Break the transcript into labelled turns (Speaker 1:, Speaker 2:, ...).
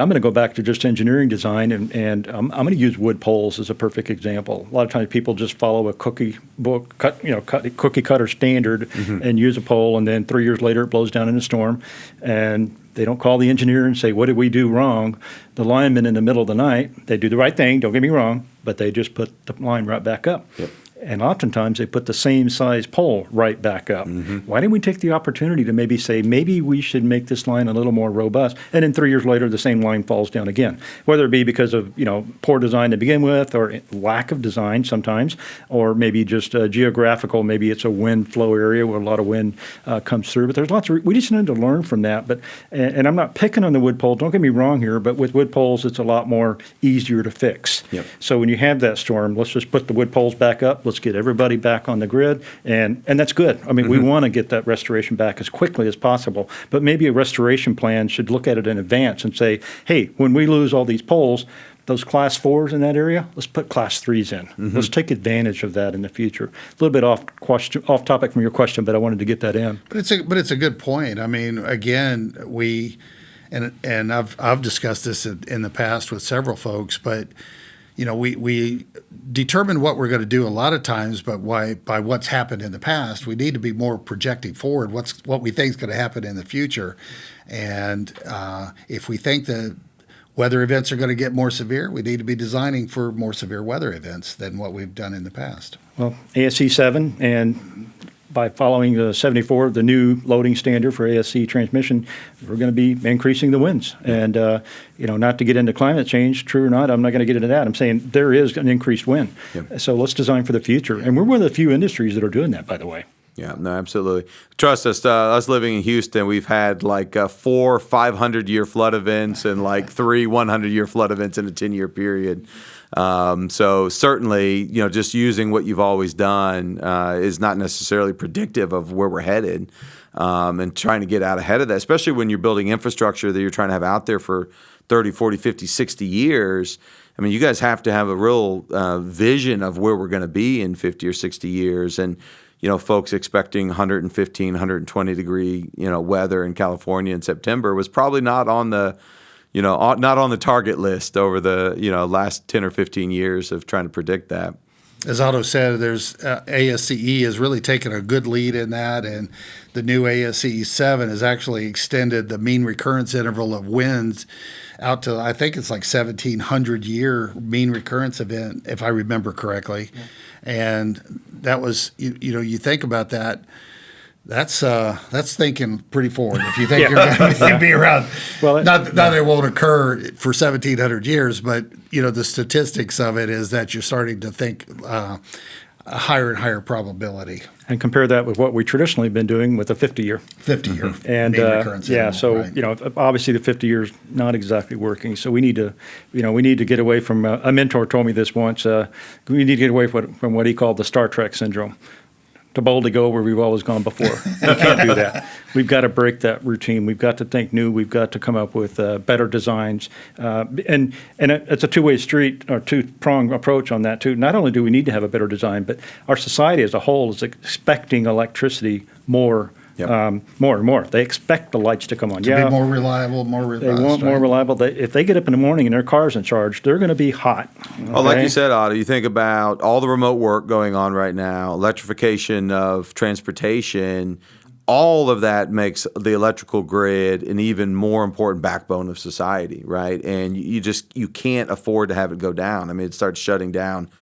Speaker 1: I'm going to go back to just engineering design, and I'm going to use wood poles as a perfect example. A lot of times people just follow a cookie cutter standard and use a pole, and then 3 years later it blows down in a storm, and they don't call the engineer and say, what did we do wrong? The lineman in the middle of the night, they do the right thing, don't get me wrong, but they just put the line right back up.
Speaker 2: Yep.
Speaker 1: And oftentimes they put the same size pole right back up. Why didn't we take the opportunity to maybe say, maybe we should make this line a little more robust? And then 3 years later, the same line falls down again, whether it be because of poor design to begin with, or lack of design sometimes, or maybe just geographical. Maybe it's a wind flow area where a lot of wind comes through. But there's lots of we just need to learn from that. But and I'm not picking on the wood pole. Don't get me wrong here. But with wood poles, it's a lot more easier to fix.
Speaker 2: Yep.
Speaker 1: So when you have that storm, let's just put the wood poles back up. Let's get everybody back on the grid, and that's good. I mean, we want to get that restoration back as quickly as possible, but maybe a restoration plan should look at it in advance and say, hey, when we lose all these poles, those class 4s in that area, let's put class 3s in. Let's take advantage of that in the future. A little bit off topic from your question, but I wanted to get that in.
Speaker 3: But it's a good point. I mean, again, and I've discussed this in the past with several folks, but we determine what we're going to do a lot of times, but by what's happened in the past. We need to be more projecting forward what we think is going to happen in the future. And if we think that weather events are going to get more severe, we need to be designing for more severe weather events than what we've done in the past.
Speaker 1: Well, ASC 7 and by following the 74, the new loading standard for ASC transmission, we're going to be increasing the winds. And, not to get into climate change, true or not, I'm not going to get into that. I'm saying there is an increased wind. Yep. So let's design for the future. And we're one of the few industries that are doing that, by the way.
Speaker 2: Yeah, no, absolutely. Trust us, us living in Houston, we've had like 4 500-year flood events and like 3 100-year flood events in a 10-year period. So certainly, just using what you've always done is not necessarily predictive of where we're headed, and trying to get out ahead of that, especially when you're building infrastructure that you're trying to have out there for 30, 40, 50, 60 years. I mean, you guys have to have a real vision of where we're going to be in 50 or 60 years. And folks expecting 115, 120 degree, weather in California in September was probably not on the, not on the target list over the, last 10 or 15 years of trying to predict that.
Speaker 3: As Otto said, there's ASCE has really taken a good lead in that, and the new ASCE 7 has actually extended the mean recurrence interval of winds out to, I think it's like 1,700 year mean recurrence event, if I remember correctly. Yeah. And that was, you think about that, that's thinking pretty forward. If you think you're going to be around, well, not that it won't occur for 1,700 years, but the statistics of it is that you're starting to think a higher and higher probability.
Speaker 1: And compare that with what we traditionally have been doing with a 50-year.
Speaker 3: 50-year.
Speaker 1: And obviously the 50 years not exactly working. So we need to, get away from. A mentor told me this once. We need to get away from what he called the Star Trek syndrome. To boldly go where we've always gone before. We can't do that. We've got to break that routine. We've got to think new. We've got to come up with better designs. And it's a two-way street or two-pronged approach on that too. Not only do we need to have a better design, but our society as a whole is expecting electricity more. Yep. More and more. They expect the lights to come on.
Speaker 3: To be more reliable, more robust.
Speaker 1: They want more reliable. If they get up in the morning and their car's in charge, they're going to be hot. Okay?
Speaker 2: Well, like you said, Otto, you think about all the remote work going on right now, electrification of transportation, all of that makes the electrical grid an even more important backbone of society, right? And you can't afford to have it go down. I mean, it starts shutting down